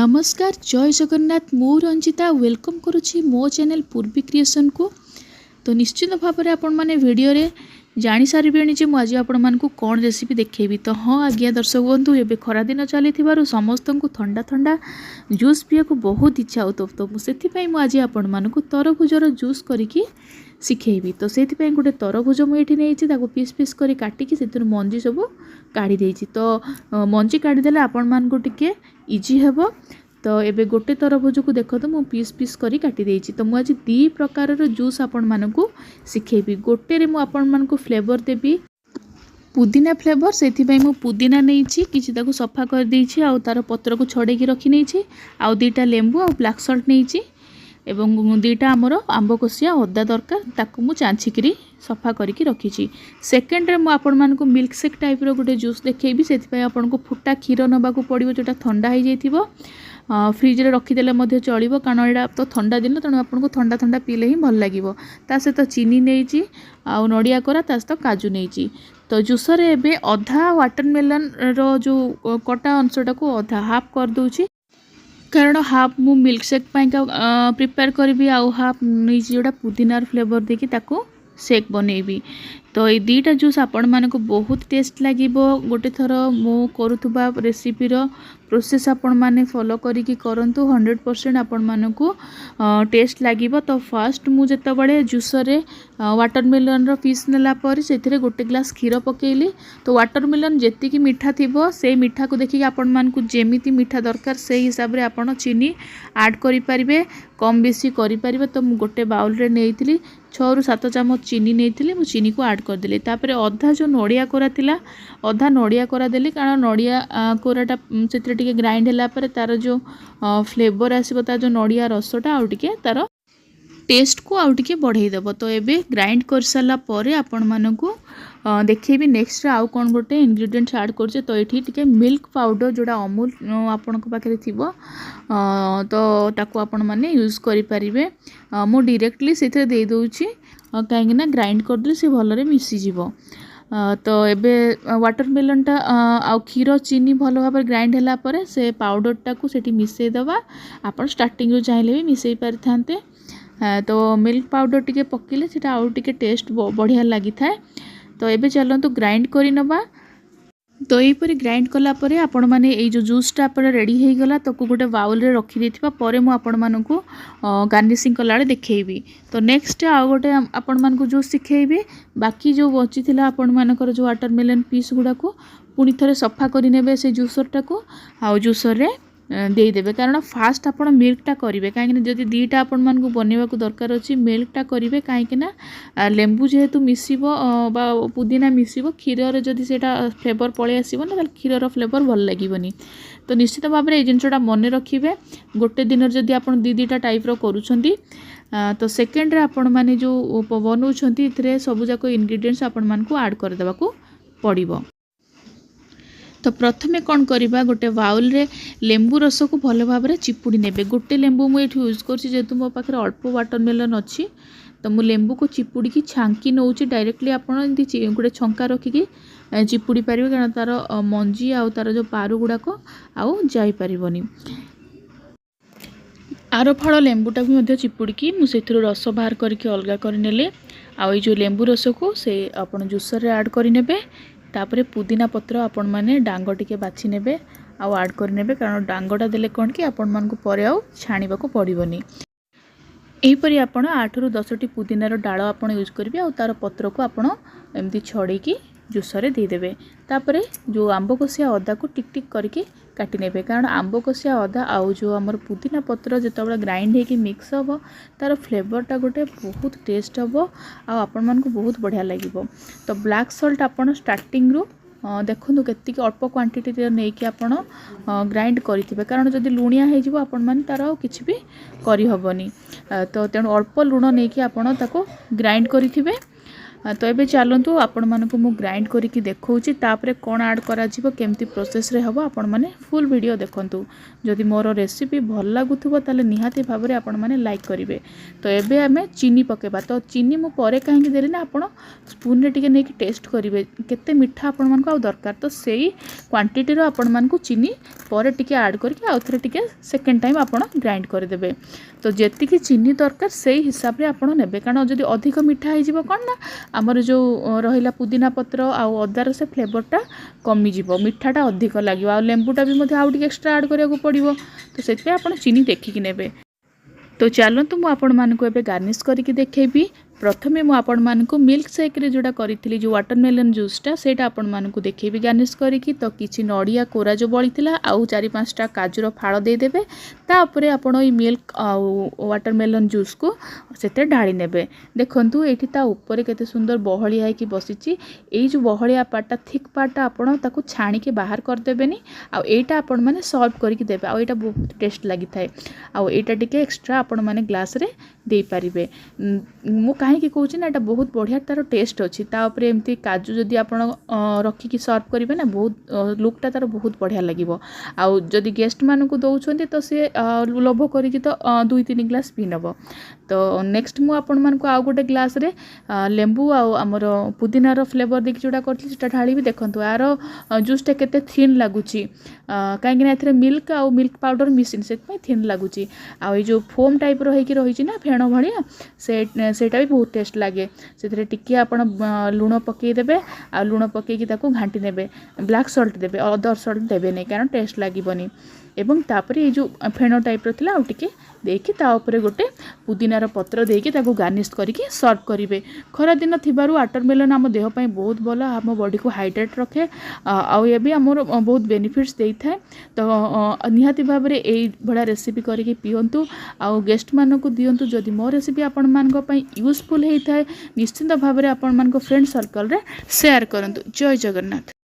नमस्कार जय जगन्नाथ मु रंजिता वेलकम करुच्ची मो चैनल पूर्वी क्रिएशन को। तो निश्चित भाव में आपण मैंने वीडियो रे जानी सारे जे मुझे आपण मानकु कौन रेसिपी देखेबी। तो हाँ आज्ञा दर्शक बंधु एबे खरा दिन चली समस्त को ठंडा ठंडा जूस पीया को बहुत इच्छा हो तो से मुझे आपण मानकु तरभुजर जूस करिकी शिखेबी। तो से गोटे तरभुज मुझे नहीं पीस पीस कर काटिकी से मंजी सब काढ़ी देछि। तो मंजी काढ़ीदेले आपण मानकु टिके इजी हेबो। तो एबे गोटे तरभुज को देखो तो मु पीस पीस करी काटी देछि। तो मु आज दी प्रकार जूस आपण मानकु शिखेबी। गोटे रे मु आपण मानकु फ्लेवर देबी पुदीना फ्लेवर से मु पुदीना नहीं किसी ताको सफा कर देछि आ तार पत्र को छड़ेकी रखी नहीं आ दीटा लेंबू आ ब्लैक सल्ट नहीं एवं दीटा आमर आंब कोसिया अदा दरकार ताकू मु चांछिकी सफा करके रखी। सेकेंड रे मु आपण मानकु मिल्क शेक टाइप रो गोटे जूस देखेबी। से आपण को फुटा क्षीर नबाकू पड़िबो जोटा ठंडा हो जाइथिबो। फ्रिज रे रखीदेले मध्य चलिबो कारण एटा तो ठंडा दिन तेणु आपको ठंडा ठंडा पीले ही भल लगिबो। ता सहित चीनी नहीं आ नड़िया कोरा ता सहित काजू नहीं। तो जूसर एबे अधा वाटरमेलन रो जो कटा अंशटा को अधा हाफ कर दूची कारण हाफ मु मिल्क शेक पाइका प्रिपेयर करी आउ हाफ नहीं जोटा पुदीनार फ्लेवर देकी ताको शेक बनैबी। तो ये दीटा जूस आपण मानक बहुत टेस्ट लागिबो। गोटे थर मो करुथुबा रेसिपी रो प्रोसेस आपण माने फॉलो करिकी करंतु 100% आपण मानक टेस्ट लागिबो। तो फर्स्ट मु जते बळे जूसर रे वाटरमेलन रो पीस नेला पर सेथिरे गोटे ग्लास क्षीर पकेइली। तो वाटरमेलन जेतिकी मीठा थिबो से मीठा को देखिकी आपण मानक जेमिति मीठा दरकार से हिसाब रे आपण चीनी ऐड करि परिबे कम बेसी करि परिबे। तो मु गोटे बाउल रे नेइतिली 6 ରୁ 7 चामच चीनी नहीं मु चीनी को ऐड करदेली। तापर अधा जो नड़िया कोरा थिला अधा नड़िया कोरा देली कारण नड़िया कोराटा से ग्राइंड होला पर तार जो फ्लेवर आसीबो ता जो नड़िया रसटा आउ टिके तार टेस्ट को आउ टिके बढ़ाई देबो। तो एबे ग्राइंड कर साला परे आपण मानकु देखेबी नेक्स्ट आउ कोन गोटे इंग्रेडिएंट्स ऐड करछे। तो एठी टिके मिल्क पाउडर जोड़ा अमूल आपण को पाखे थिबो तो ताको आपण माने यूज करि परिबे। मु डायरेक्टली सेथे दे दोछि काहेकि ना ग्राइंड कर दे से भलरे मिसी जीवो। तो एबे वाटरमेलनटा आ क्षीर चीनी भल भाव ग्राइंड होला परे से पाउडरटा को सेठी मिसई दबा। आपण स्टार्टिंग रो चाहिले भी मिसई पारथांते। तो मिल्क पाउडर टिके पकेले सेटा आउ टिके टेस्ट बढ़िया लगी थाए। तो एबे चलंतु ग्राइंड करि नबा। तो यहीपरि ग्राइंड कला परे आपण माने ए जो जूसटा आपण रेडी हो गला तो गोटे बाउल रे रखी देथिबा परे मु आपण मानकु गार्निशिंग कलाळे देखैबी। तो नेक्स्ट आ गोटे आपण मानकु जूस सिखेबी। बाकी जो बची थिला आपण मानकर जो वाटरमेलन पीस गुडा को पुनी थरे सफा करि नेबे से जूसरटा को आ जूसर रे दे देबे कारण फास्ट आपण मिल्कटा करिवे काहे कि जदि दीटा आपण मानकु बनेवा को दरकार अछि मिल्कटा करिवे काहे कि ना लेंबू जेहेतु मिसिबो बा पुदीना मिसिबो क्षीर रे जदि सेटा फ्लेवर पळे आसीबो ना क्षीर रो फ्लेवर भल लागिबोनी। तो निश्चित भाव में ए जिनसटा मन रखिबे गोटे दिन जदि आपण दीटा टाइप रो करूछंती तो सेकेंड रे आपण माने जो बनौछंती इथरे सब जाको इंग्रेडिएंट्स आपण मानकु ऐड कर देबा को पड़िबो। तो प्रथमे कौन करिबा गोटे बाउल रे लेंबू रस को भल भाव में चिपुड़ी नेबे। गोटे लेंबू मु एठी यूज करछि जेतु मो पाखरे अल्प वाटरमेलन अछि तो मु लेंबू को चिपुड़ी की छांकी नउछि डायरेक्टली आपण एंती गोटे छंका रखिकी चिपुड़ी पारिबे कारण तार मंजी आ तार जो पारु गुडा को आउ जाई परिबोनी। आरो फळ लेंबूटा भी मध्य चिपुड़ी की मु सेथिरो रस बाहर करके अलगा कर नेले आ जो लेंबू रस को से आपण जूसर रे ऐड करि नेबे। तापरे पुदीना पत्र आपण माने डांग टिके बाछि नेबे आउ ऐड कर नेबे कारण डांगटा देले कोन कि आपण मान को परे आउ छाणीबा को पड़िबोनी। एही परि आपण 8 ରୁ 10 टी पुदीनार डाळ आपण यूज करबे आ तार पत्र को आपण एमती छड़े की जूसर दे देबे। तापरे जो आंब कोसिया अदा को टिक टिक करके काटी नेबे कारण आंब कोसिया अदा आउ जो हमर पुदीना पत्र जेतबेला ग्राइंड हे कि मिक्स हबो तार फ्लेवरटा गोटे बहुत टेस्ट हबो आ आपण मान को बहुत बढ़िया लागिबो। तो ब्लैक सॉल्ट आपण स्टार्टिंग रो देखु केतिक अल्प क्वांटिटी नहीं कि आपण ग्राइंड करिथिबे कारण जदि लुणिया हे जिवो आपण मान तार किछि भी करि हबोनी। तो तेणु अल्प लुण नहीं कि आपण ताको ग्राइंड करिथिबे। तो ये चलतु आपण मानक मु ग्राइंड करके देखौछि तापरे कोन ऐड करा जिवो केमती प्रोसेस रे हबो आपण माने फुल वीडियो देखंतु। जदि मोर रेसिपी भल लागुथबो ताले निहाती भाबरे आपण माने लाइक करिवे। तो एबे हमें चीनी पकेबा। तो चीनी मु परे काहे देली ना आपण स्पून रे टिके नै कि टेस्ट करिवे केते मिठा आपण मानक आ दरकार। तो सेही क्वांटिटी रो आपण मानक चीनी परे टिके ऐड करके आ थरे टिके सेकंड टाइम आपण ग्राइंड कर देबे। तो जेति कि चीनी दरकार सेही हिसाब रे आपण नेबे, कारण जदि अधिक मिठा हो जिवो कोन ना आमर जो रहिला पुदीना पत्र आ अदार से फ्लेवरटा कमी जीवो, मिठाटा अधिक लागिवो आ लेंबूटा भी मधे आउ टिके एक्स्ट्रा ऐड करिया को पड़िवो। तो सेते आपण चीनी देखिकि नेबे। तो चलतु मु आपण मानक एबे गार्निश करके देखेबी। प्रथमे मु आपण मानक मिल्क शेक रे जोडा करिथिली जो वाटरमेलन जूसटा सेटा आपण मानक देखेबी गार्निश करके। तो किछि नडिया कोरा जो बळिथिला आउ 4-5टा काजूर फाळ दे देबे। ता ऊपर आपण ई मिल्क आ वाटरमेलन जूस को सेते ढाळी नेबे। देखंतु एठी ता ऊपर केते सुंदर बहळिया है कि बसिची। एई जो बहळिया पार्टटा थिक पार्टटा आपण ताको छाणी के बाहर कर देबेनी आ एटा आपण माने सर्व करके देबे। आ एटा बहुत टेस्ट लागि थाए। आ एटा टिके एक्स्ट्रा आपण माने ग्लास रे दे पारिबे। मु काहे कहूँ ना, यहाँ बहुत बढ़िया तार टेस्ट अच्छी। तापर एमती काजू जदि आप रखिकी सर्व करेंगे ना बहुत लुकटा तार बहुत बढ़िया लगे। आउ जदि गेस्ट मानक दौरान तो सी लोभ करी तो 2-3 ग्लास पी नब। तो नेक्स्ट मु आपण मानक आउ गोटे ग्लास रे लेंबू आमर पुदीनार फ्लेवर देखिए जोड़ा करथि ढाड़ी भी देखंतु। यार जूसटा केते थिन लागुची कहीं एथरे मिल्क आउ मिल्क पाउडर मिसिन से थिन लगुच। आई जो फोम टाइप रही ना फेण भाया सेटा भी बहुत टेस्ट लगे। से टिके आपण लुण पकईदेवे आ लुण पकईकी घाटी नेबे। ब्लैक सल्ट देबे, अदर सल्ट देबे नहीं कारण टेस्ट लगनी। एवं तापर ये जो फेण टाइप रा आउ टिके देकी ता ऊपर गोटे पुदीनार पत्र देकी ताको गार्निश करके सर्व करेंगे। खरा दिन थिबारु वाटरमेलन आम देह पई बहुत भल, आम बॉडी को हाइड्रेट रखे आउ ये भी आमर बहुत बेनिफिट्स देई थाए। तो निहाती भाव में यही भाया रेसिपी करके पियंतु आउ गेस्ट मानक दियंतु। जदि मो रेसिपी आपण मानक पई यूजफुल होता है निश्चिंत भाव में आपण मानक फ्रेंड सर्कल रे शेयर करंतु। जय जगन्नाथ।